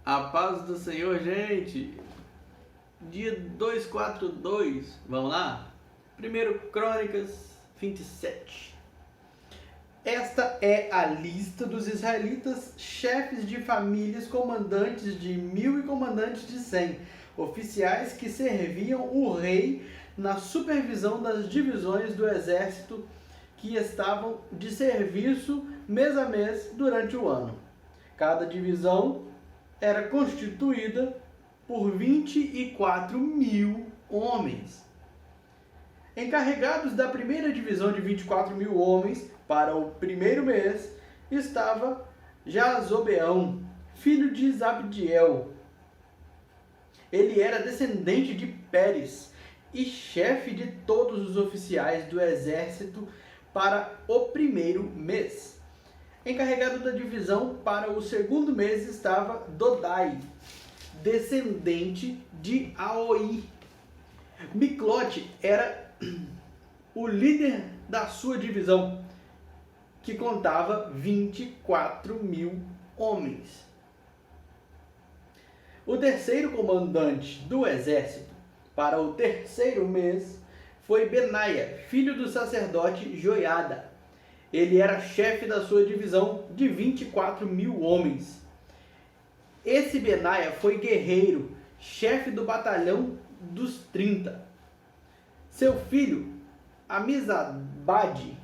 A paz do Senhor, gente. Dia 242. Vamos lá? Primeiro Crônicas 27. Esta é a lista dos israelitas, chefes de famílias, comandantes de 1000 e comandantes de 100, oficiais que serviam o rei na supervisão das divisões do exército que estavam de serviço mês a mês durante o ano. Cada divisão era constituída por 24.000 homens. Encarregados da primeira divisão de 24.000 homens para o primeiro mês estava Jazobeão, filho de Zabdiel. Ele era descendente de Pérez e chefe de todos os oficiais do exército para o primeiro mês. Encarregado da divisão para o segundo mês estava Dodai, descendente de Aoi. Miclote era o líder da sua divisão, que contava 24.000 homens. O terceiro comandante do exército para o terceiro mês foi Benaia, filho do sacerdote Joiada. Ele era chefe da sua divisão de 24.000 homens. Esse Benaia foi guerreiro, chefe do batalhão dos 30. Seu filho, Amizabade,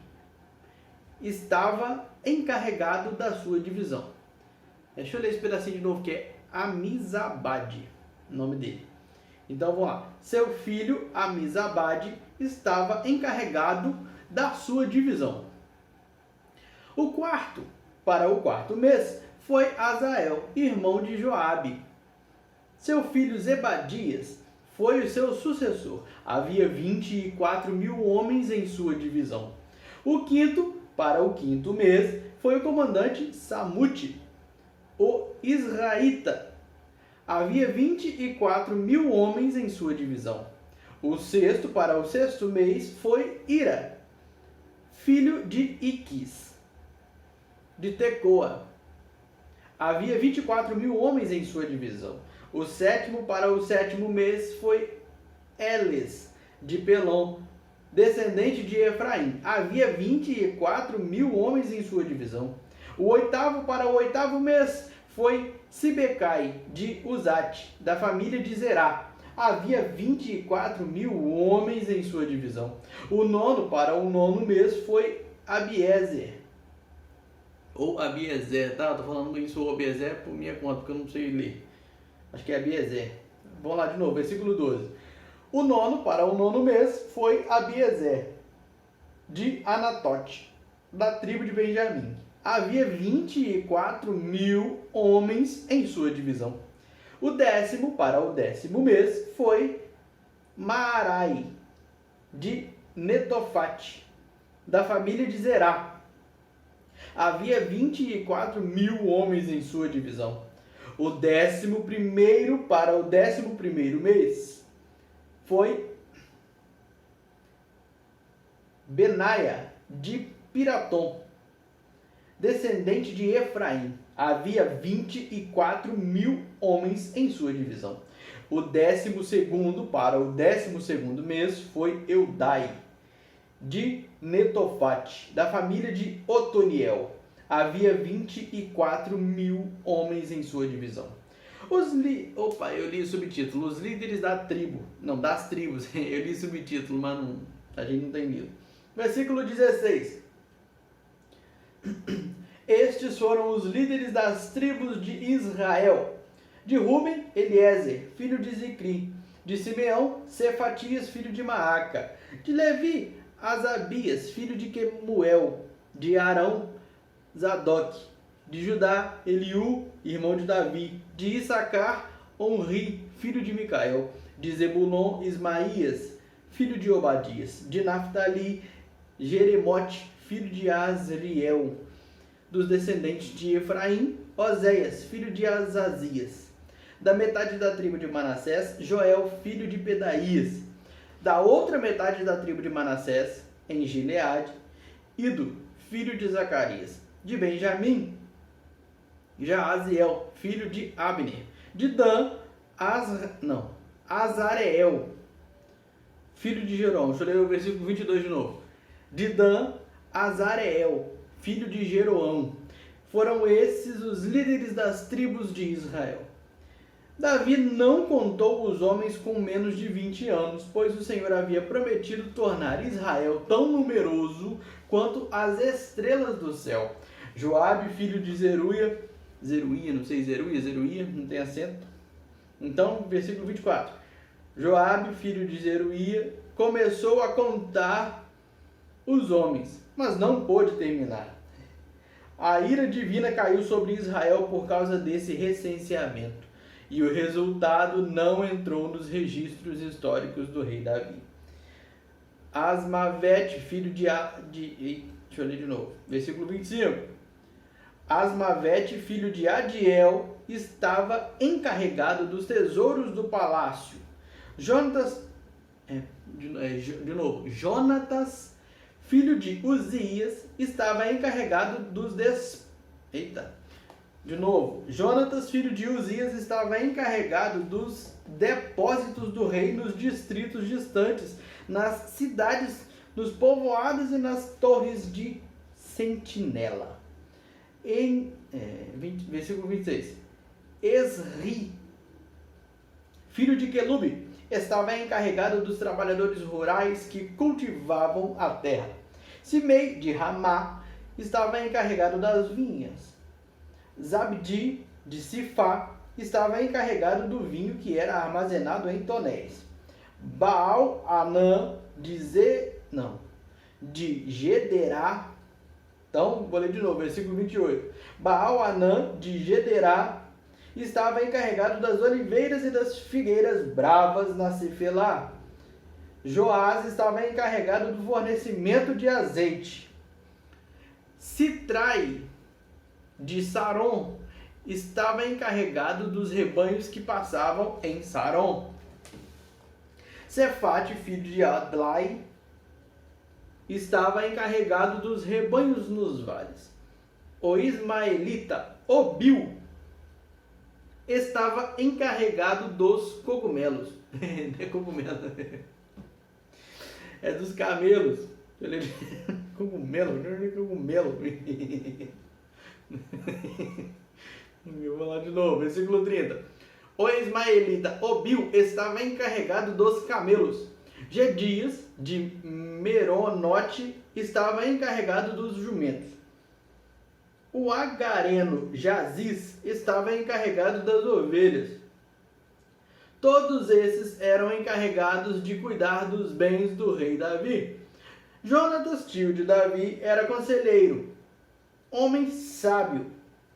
estava encarregado da sua divisão. Deixa eu ler esse pedacinho de novo, que é Amizabade, o nome dele. Então vamos lá. Seu filho, Amizabade, estava encarregado da sua divisão. Para o quarto mês, foi Azael, irmão de Joabe. Seu filho Zebadias foi o seu sucessor. Havia 24.000 homens em sua divisão. Para o quinto mês, foi o comandante Samute, o israelita. Havia 24.000 homens em sua divisão. Para o sexto mês, foi Ira, filho de Iquis, de Tecoa. Havia 24.000 homens em sua divisão. Para o sétimo mês, foi Eles, de Pelom, descendente de Efraim. Havia 24.000 homens em sua divisão. Para o oitavo mês, foi Sibecai, de Uzate, da família de Zerá. Havia 24.000 homens em sua divisão. Para o nono mês, foi Abiezer, ou Abiezer, tá? Eu tô falando isso, ou Abiezer, por minha conta, porque eu não sei ler. Acho que é Abiezer. Vamos lá de novo, versículo 12. Para o nono mês, foi Abiezer, de Anatote, da tribo de Benjamim. Havia 24.000 homens em sua divisão. Para o décimo mês, foi Maarai, de Netofate, da família de Zerá. Havia 24.000 homens em sua divisão. Para o 11º mês, foi Benaia, de Piratom, descendente de Efraim. Havia 24.000 homens em sua divisão. Para o 12º mês, foi Eudai, de Netofate, da família de Otoniel. Havia 24.000 homens em sua divisão. Eu li o subtítulo. Os líderes das tribos. Eu li o subtítulo, mas a gente não tem lido. Versículo 16. Estes foram os líderes das tribos de Israel. De Ruben, Eliezer, filho de Zicri. De Simeão, Cefatias, filho de Maaca. De Levi, Asabias, filho de Quemuel. De Arão, Zadok. De Judá, Eliú, irmão de Davi. De Issacar, Onri, filho de Micael. De Zebulon, Ismaías, filho de Obadias. De Naftali, Jeremote, filho de Azriel. Dos descendentes de Efraim, Oséias, filho de Azazias. Da metade da tribo de Manassés, Joel, filho de Pedaías. Da outra metade da tribo de Manassés, em Gileade, Ido, filho de Zacarias. De Benjamim, Jaaziel, filho de Abner. De Dan, Azareel, filho de Jeroão. Deixa eu ler o versículo 22 de novo. De Dan, Azareel, filho de Jeroão. Foram esses os líderes das tribos de Israel. Davi não contou os homens com menos de 20 anos, pois o Senhor havia prometido tornar Israel tão numeroso quanto as estrelas do céu. Joabe, filho de Zeruia, não tem acento. Então, versículo 24. Joabe, filho de Zeruia, começou a contar os homens, mas não pôde terminar. A ira divina caiu sobre Israel por causa desse recenseamento, e o resultado não entrou nos registros históricos do rei Davi. Asmavete, filho deixa eu ler de novo, versículo 25. Asmavete, filho de Adiel, estava encarregado dos tesouros do palácio. Jonatas, filho de Uzias, estava encarregado dos Jonatas, filho de Uzias, estava encarregado dos depósitos do rei nos distritos distantes, nas cidades, nos povoados e nas torres de sentinela. Versículo 26. Esri, filho de Quelube, estava encarregado dos trabalhadores rurais que cultivavam a terra. Simei, de Ramá, estava encarregado das vinhas. Zabdi, de Sifá, estava encarregado do vinho que era armazenado em tonéis. Baal-Anã, de Gederá. Então, vou ler de novo, versículo 28. Baal-Anã, de Gederá, estava encarregado das oliveiras e das figueiras bravas na Cefelá. Joás estava encarregado do fornecimento de azeite. Sitrai, de Saron, estava encarregado dos rebanhos que passavam em Saron. Cefate, filho de Adlai, estava encarregado dos rebanhos nos vales. O ismaelita Obil estava encarregado dos cogumelos. Não é cogumelo, é dos camelos. Cogumelo, não é cogumelo. Eu vou lá de novo, versículo 30. O ismaelita Obil estava encarregado dos camelos. Gedias, de Meronote, estava encarregado dos jumentos. O agareno Jaziz estava encarregado das ovelhas. Todos esses eram encarregados de cuidar dos bens do rei Davi. Jonatas, tio de Davi, era conselheiro, homem sábio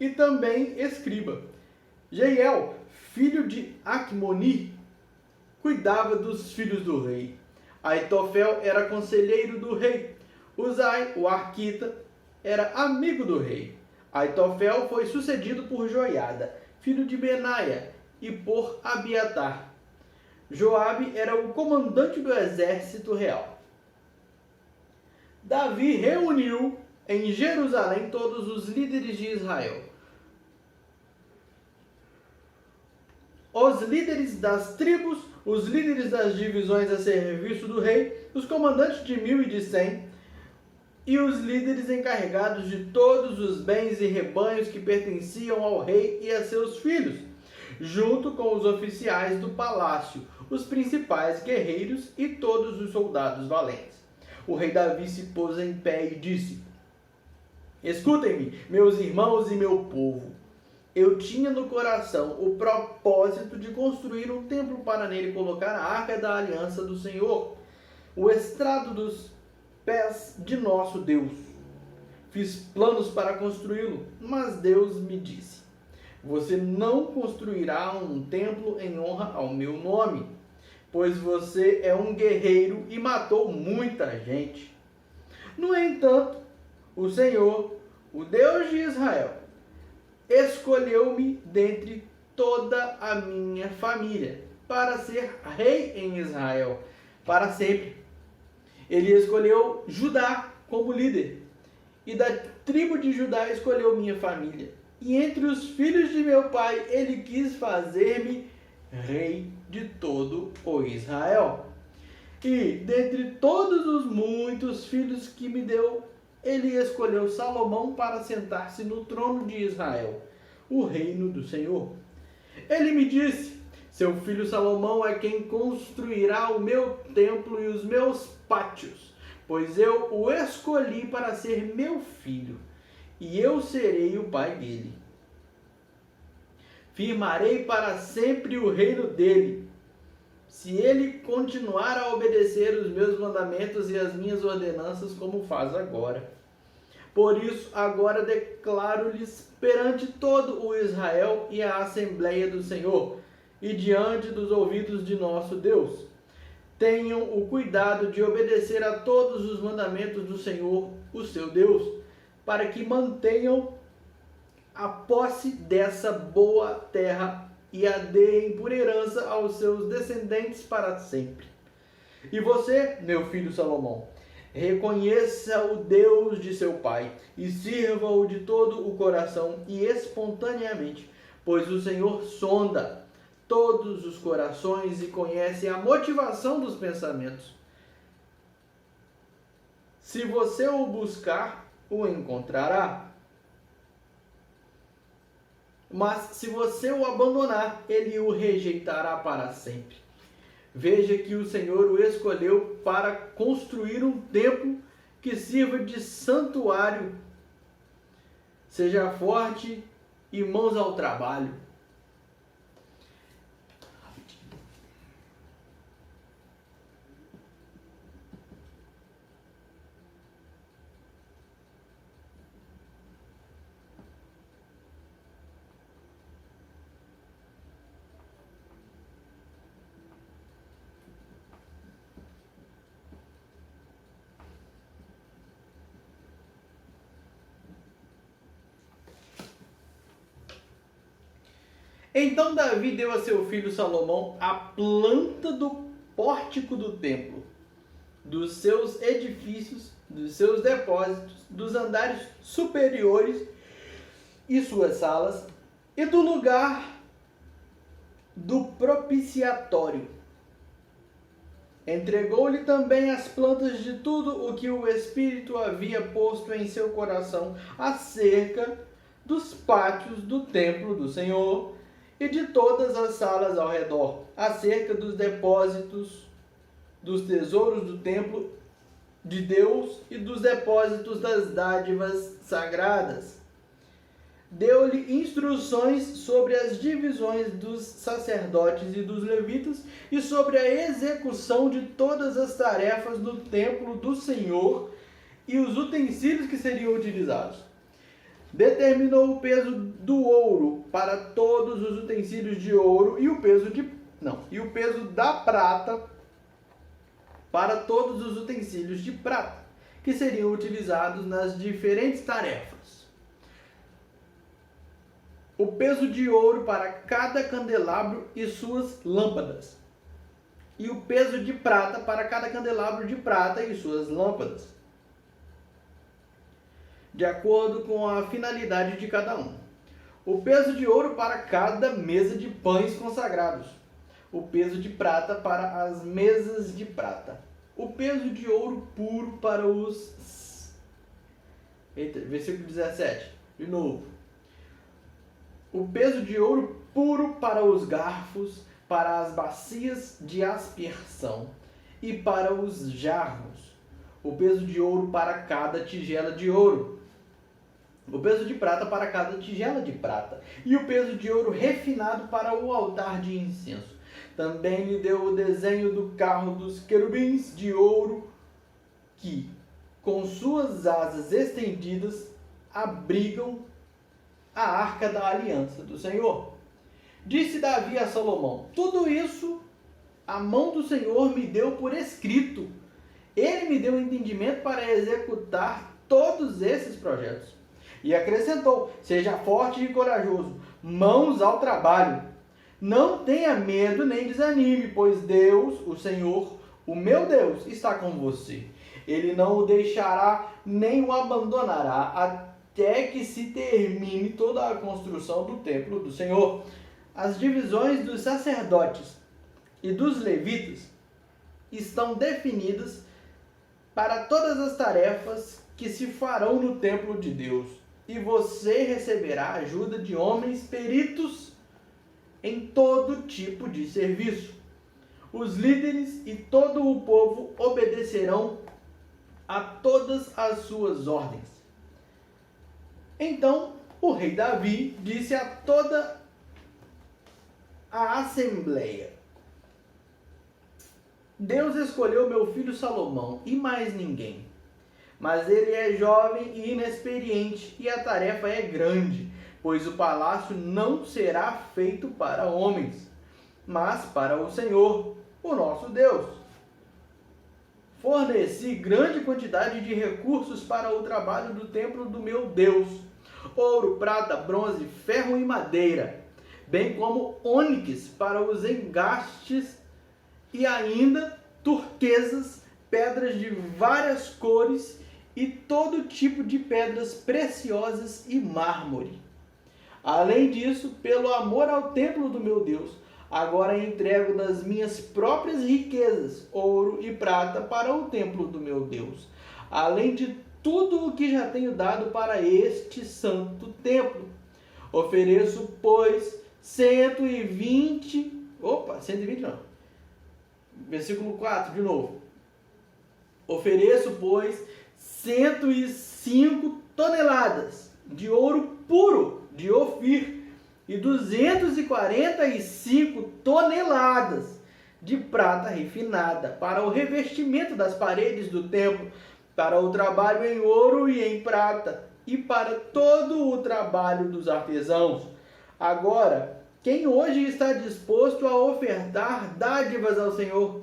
e também escriba. Jeiel, filho de Acmoni, cuidava dos filhos do rei. Aitofel era conselheiro do rei. Uzai, o arquita, era amigo do rei. Aitofel foi sucedido por Joiada, filho de Benaia, e por Abiatar. Joabe era o comandante do exército real. Davi reuniu em Jerusalém todos os líderes de Israel. Os líderes das tribos, os líderes das divisões a serviço do rei, os comandantes de 1000 e de 100, e os líderes encarregados de todos os bens e rebanhos que pertenciam ao rei e a seus filhos, junto com os oficiais do palácio, os principais guerreiros e todos os soldados valentes. O rei Davi se pôs em pé e disse: Escutem-me, meus irmãos e meu povo. Eu tinha no coração o propósito de construir um templo para nele colocar a arca da aliança do Senhor, o estrado dos pés de nosso Deus. Fiz planos para construí-lo, mas Deus me disse: Você não construirá um templo em honra ao meu nome, pois você é um guerreiro e matou muita gente. No entanto, o Senhor, o Deus de Israel, escolheu-me dentre toda a minha família para ser rei em Israel para sempre. Ele escolheu Judá como líder, e da tribo de Judá escolheu minha família, e entre os filhos de meu pai ele quis fazer-me rei de todo o Israel. E dentre todos os muitos filhos que me deu, ele escolheu Salomão para sentar-se no trono de Israel, o reino do Senhor. Ele me disse: seu filho Salomão é quem construirá o meu templo e os meus pátios, pois eu o escolhi para ser meu filho, e eu serei o pai dele. Firmarei para sempre o reino dele, se ele continuar a obedecer os meus mandamentos e as minhas ordenanças como faz agora. Por isso, agora declaro-lhes perante todo o Israel e a Assembleia do Senhor, e diante dos ouvidos de nosso Deus: tenham o cuidado de obedecer a todos os mandamentos do Senhor, o seu Deus, para que mantenham a posse dessa boa terra e a deem por herança aos seus descendentes para sempre. E você, meu filho Salomão, reconheça o Deus de seu pai e sirva-o de todo o coração e espontaneamente, pois o Senhor sonda todos os corações e conhece a motivação dos pensamentos. Se você o buscar, o encontrará. Mas se você o abandonar, ele o rejeitará para sempre. Veja que o Senhor o escolheu para construir um templo que sirva de santuário. Seja forte e mãos ao trabalho. Então Davi deu a seu filho Salomão a planta do pórtico do templo, dos seus edifícios, dos seus depósitos, dos andares superiores e suas salas, e do lugar do propiciatório. Entregou-lhe também as plantas de tudo o que o Espírito havia posto em seu coração acerca dos pátios do templo do Senhor, e de todas as salas ao redor, acerca dos depósitos, dos tesouros do templo de Deus e dos depósitos das dádivas sagradas. Deu-lhe instruções sobre as divisões dos sacerdotes e dos levitas e sobre a execução de todas as tarefas do templo do Senhor e os utensílios que seriam utilizados. Determinou o peso do ouro para todos os utensílios de ouro e o peso da prata para todos os utensílios de prata, que seriam utilizados nas diferentes tarefas. O peso de ouro para cada candelabro e suas lâmpadas, e o peso de prata para cada candelabro de prata e suas lâmpadas, de acordo com a finalidade de cada um. O peso de ouro para cada mesa de pães consagrados. O peso de prata para as mesas de prata. O peso de ouro puro para os... versículo 17. De novo. O peso de ouro puro para os garfos, para as bacias de aspersão e para os jarros. O peso de ouro para cada tigela de ouro. O peso de prata para cada tigela de prata, e o peso de ouro refinado para o altar de incenso. Também lhe deu o desenho do carro dos querubins de ouro, que, com suas asas estendidas, abrigam a arca da aliança do Senhor. Disse Davi a Salomão: tudo isso a mão do Senhor me deu por escrito. Ele me deu entendimento para executar todos esses projetos. E acrescentou: seja forte e corajoso, mãos ao trabalho. Não tenha medo nem desanime, pois Deus, o Senhor, o meu Deus, está com você. Ele não o deixará nem o abandonará até que se termine toda a construção do templo do Senhor. As divisões dos sacerdotes e dos levitas estão definidas para todas as tarefas que se farão no templo de Deus. E você receberá a ajuda de homens peritos em todo tipo de serviço. Os líderes e todo o povo obedecerão a todas as suas ordens. Então o rei Davi disse a toda a assembleia: Deus escolheu meu filho Salomão e mais ninguém. Mas ele é jovem e inexperiente, e a tarefa é grande, pois o palácio não será feito para homens, mas para o Senhor, o nosso Deus. Forneci grande quantidade de recursos para o trabalho do templo do meu Deus: ouro, prata, bronze, ferro e madeira, bem como ônix para os engastes e ainda turquesas, pedras de várias cores e todo tipo de pedras preciosas e mármore. Além disso, pelo amor ao templo do meu Deus, agora entrego das minhas próprias riquezas, ouro e prata para o templo do meu Deus, além de tudo o que já tenho dado para este santo templo. Ofereço, pois, 120 não. Versículo 4, de novo. Ofereço, pois, 105 toneladas de ouro puro de Ofir e 245 toneladas de prata refinada para o revestimento das paredes do templo, para o trabalho em ouro e em prata e para todo o trabalho dos artesãos. Agora, quem hoje está disposto a ofertar dádivas ao Senhor?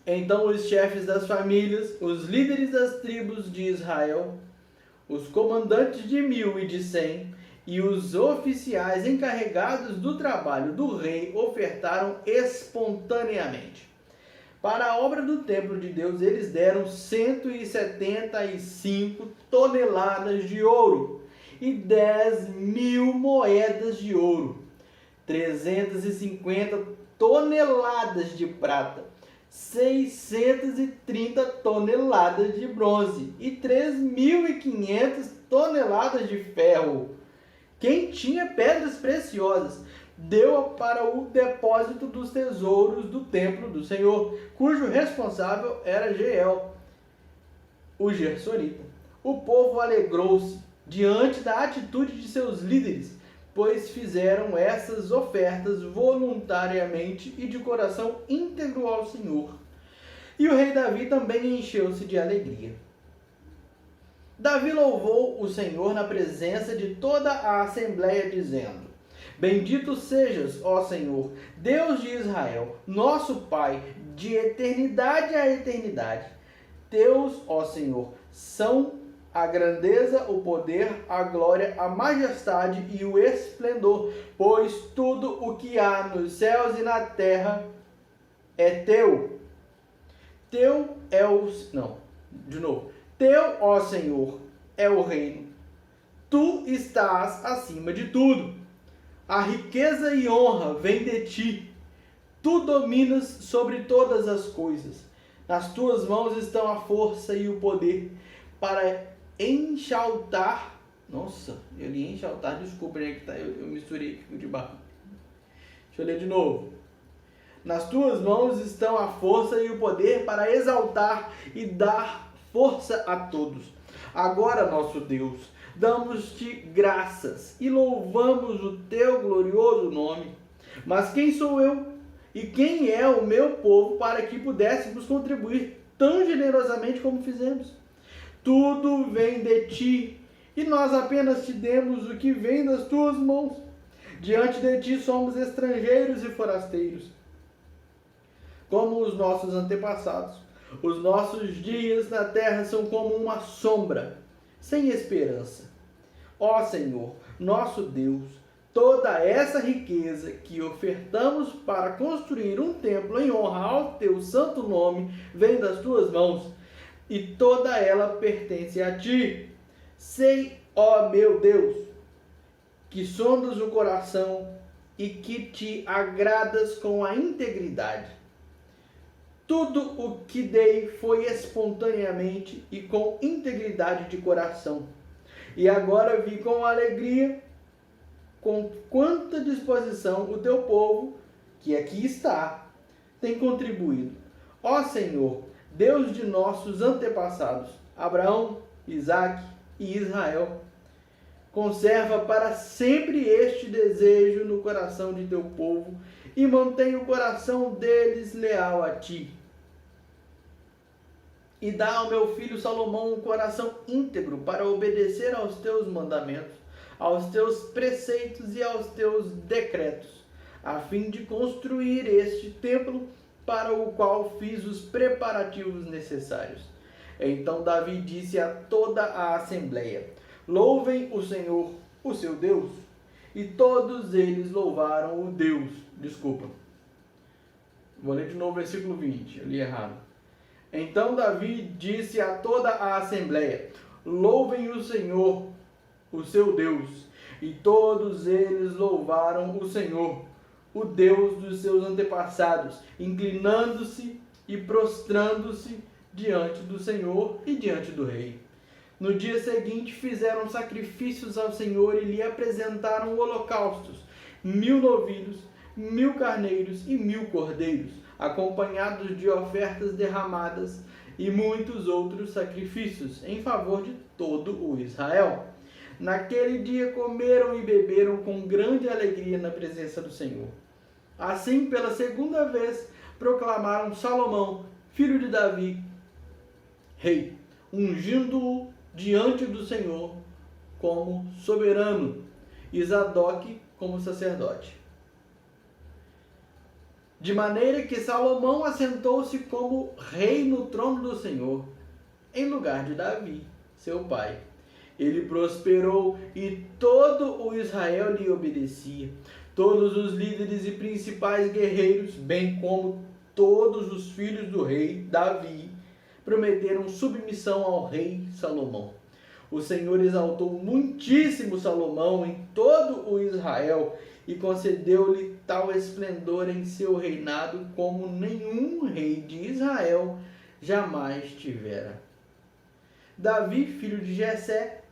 Então os chefes das famílias, os líderes das tribos de Israel, os comandantes de 1000 e de 100 e os oficiais encarregados do trabalho do rei ofertaram espontaneamente. Para a obra do templo de Deus, eles deram 175 toneladas de ouro e 10.000 moedas de ouro, 350 toneladas de prata, 630 toneladas de bronze e 3.500 toneladas de ferro. Quem tinha pedras preciosas deu para o depósito dos tesouros do templo do Senhor, cujo responsável era Jeiel, o Gersonita. O povo alegrou-se diante da atitude de seus líderes, pois fizeram essas ofertas voluntariamente e de coração íntegro ao Senhor. E o rei Davi também encheu-se de alegria. Davi louvou o Senhor na presença de toda a assembleia, dizendo: Bendito sejas, ó Senhor, Deus de Israel, nosso Pai, de eternidade a eternidade. Teus, ó Senhor, são a grandeza, o poder, a glória, a majestade e o esplendor, pois tudo o que há nos céus e na terra é teu. Teu é o... Teu, ó Senhor, é o reino. Tu estás acima de tudo. A riqueza e honra vêm de ti. Tu dominas sobre todas as coisas. Nas tuas mãos estão a força e o poder para enxaltar. Nossa, eu li enxaltar, desculpa, né, que tá, eu misturei aqui de barro. Deixa eu ler de novo. Nas tuas mãos estão a força e o poder para exaltar e dar força a todos. Agora, nosso Deus, damos-te graças e louvamos o teu glorioso nome. Mas quem sou eu e quem é o meu povo para que pudéssemos contribuir tão generosamente como fizemos? Tudo vem de ti, e nós apenas te demos o que vem das tuas mãos. Diante de ti somos estrangeiros e forasteiros, como os nossos antepassados. Os nossos dias na terra são como uma sombra, sem esperança. Ó Senhor, nosso Deus, toda essa riqueza que ofertamos para construir um templo em honra ao teu santo nome vem das tuas mãos, e toda ela pertence a ti. Sei, ó meu Deus, que sondas o coração e que te agradas com a integridade. Tudo o que dei foi espontaneamente e com integridade de coração. E agora vi com alegria, com quanta disposição o teu povo, que aqui está, tem contribuído. Ó Senhor, Deus de nossos antepassados, Abraão, Isaque e Israel, conserva para sempre este desejo no coração de teu povo e mantém o coração deles leal a ti. E dá ao meu filho Salomão um coração íntegro para obedecer aos teus mandamentos, aos teus preceitos e aos teus decretos, a fim de construir este templo para o qual fiz os preparativos necessários. Então Davi disse a toda a assembleia: louvem o Senhor, o seu Deus. E todos eles louvaram o Deus. Desculpa. Vou ler de novo o versículo 20. Eu li errado. Então Davi disse a toda a assembleia: louvem o Senhor, o seu Deus. E todos eles louvaram o Senhor, o Deus dos seus antepassados, inclinando-se e prostrando-se diante do Senhor e diante do rei. No dia seguinte fizeram sacrifícios ao Senhor e lhe apresentaram holocaustos, 1000 novilhos, 1000 carneiros e 1000 cordeiros, acompanhados de ofertas derramadas e muitos outros sacrifícios em favor de todo o Israel. Naquele dia comeram e beberam com grande alegria na presença do Senhor. Assim, pela segunda vez, proclamaram Salomão, filho de Davi, rei, ungindo-o diante do Senhor como soberano, e Zadok como sacerdote. De maneira que Salomão assentou-se como rei no trono do Senhor, em lugar de Davi, seu pai. Ele prosperou e todo o Israel lhe obedecia. Todos os líderes e principais guerreiros, bem como todos os filhos do rei Davi, prometeram submissão ao rei Salomão. O Senhor exaltou muitíssimo Salomão em todo o Israel e concedeu-lhe tal esplendor em seu reinado como nenhum rei de Israel jamais tivera. Davi, filho de Jessé,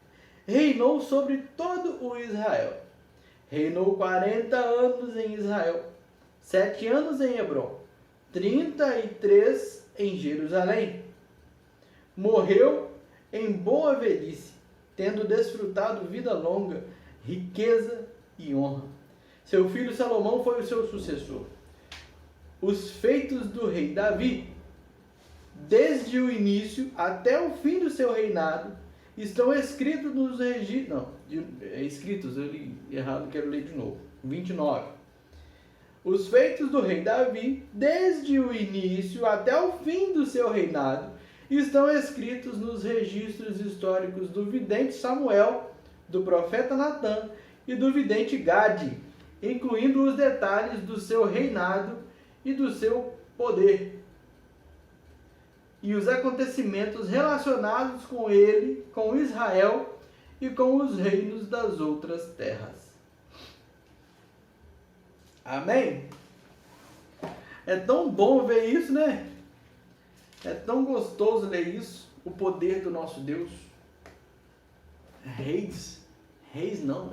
reinou sobre todo o Israel. Reinou 40 anos em Israel, 7 anos em Hebrom, 33 em Jerusalém. Morreu em boa velhice, tendo desfrutado vida longa, riqueza e honra. Seu filho Salomão foi o seu sucessor. Os feitos do rei Davi, desde o início até o fim do seu reinado, estão escritos nos registros. Não, escritos, eu li errado, quero ler de novo. 29. Os feitos do rei Davi, desde o início até o fim do seu reinado, estão escritos nos registros históricos do vidente Samuel, do profeta Natã e do vidente Gade, incluindo os detalhes do seu reinado e do seu poder, e os acontecimentos relacionados com ele, com Israel e com os reinos das outras terras. Amém? É tão bom ver isso, né? É tão gostoso ler isso, o poder do nosso Deus. Reis não,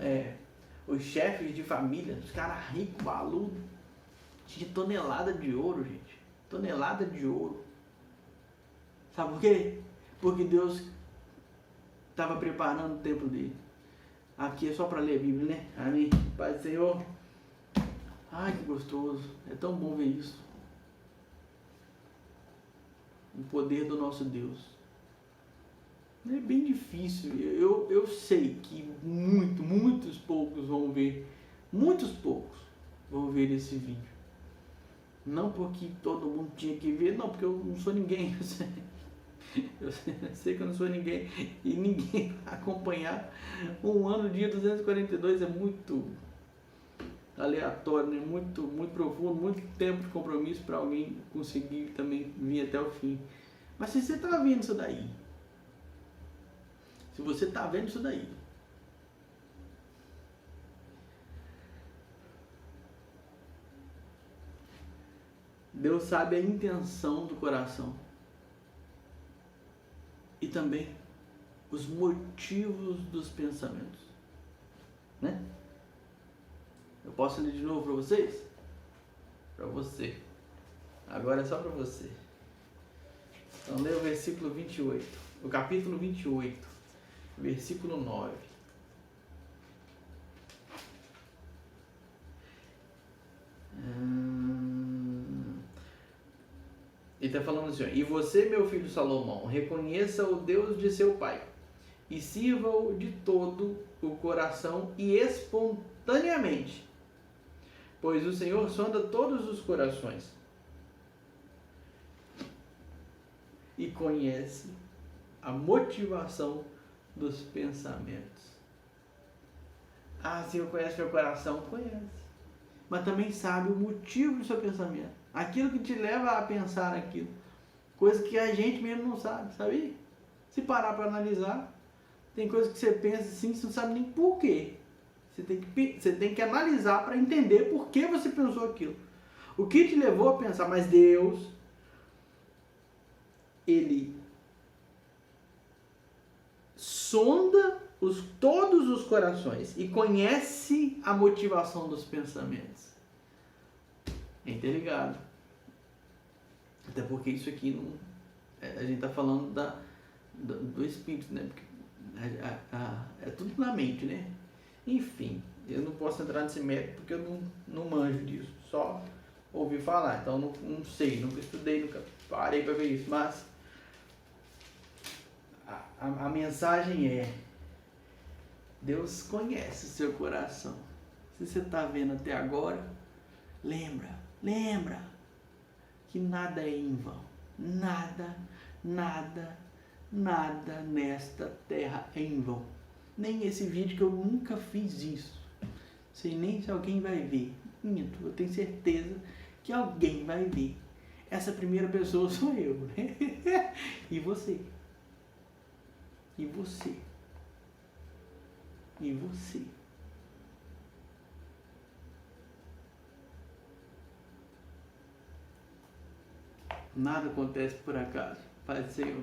os chefes de família, os caras ricos, baludos, tinha tonelada de ouro, gente, tonelada de ouro. Sabe por quê? Porque Deus estava preparando o templo dele. Aqui é só para ler a Bíblia, né? Amém. Pai do Senhor. Ai, que gostoso. É tão bom ver isso. O poder do nosso Deus. É bem difícil. Eu sei que muitos poucos vão ver. Muitos poucos vão ver esse vídeo. Não porque todo mundo tinha que ver. Não, porque eu não sou ninguém. Eu sei que eu não sou ninguém. E ninguém vai acompanhar. Um ano, dia 242 é muito aleatório, né? Muito profundo, muito tempo de compromisso para alguém conseguir também vir até o fim. Mas se você está vendo isso daí, Se você está vendo isso daí. Deus sabe a intenção do coração. E também os motivos dos pensamentos. Né? Eu posso ler de novo para vocês? Para você. Agora é só para você. Então leia o versículo 28. O capítulo 28. Versículo 9. Ele está falando assim, ó, e você, meu filho Salomão, reconheça o Deus de seu pai e sirva-o de todo o coração e espontaneamente, pois o Senhor sonda todos os corações e conhece a motivação dos pensamentos. Ah, Senhor conhece meu coração? Conhece. Mas também sabe o motivo do seu pensamento. Aquilo que te leva a pensar aquilo. Coisa que a gente mesmo não sabe, sabia? Se parar para analisar, tem coisas que você pensa assim, você não sabe nem por quê. Você tem que analisar para entender por que você pensou aquilo. O que te levou a pensar, mas Deus, Ele sonda todos os corações e conhece a motivação dos pensamentos. É interligado. Até porque isso aqui não, a gente está falando do espírito, né? Porque é tudo na mente, né? Enfim, eu não posso entrar nesse mérito porque eu não manjo disso. Só ouvi falar, então não sei, nunca estudei, nunca parei para ver isso. Mas a mensagem é: Deus conhece o seu coração. Se você está vendo até agora, lembra que nada é em vão. Nada nesta terra é em vão. Nem esse vídeo, que eu nunca fiz isso. Sei nem se alguém vai ver. Minto, eu tenho certeza que alguém vai ver. Essa primeira pessoa sou eu, né? E você. E você. E você. Nada acontece por acaso. Pai do Senhor.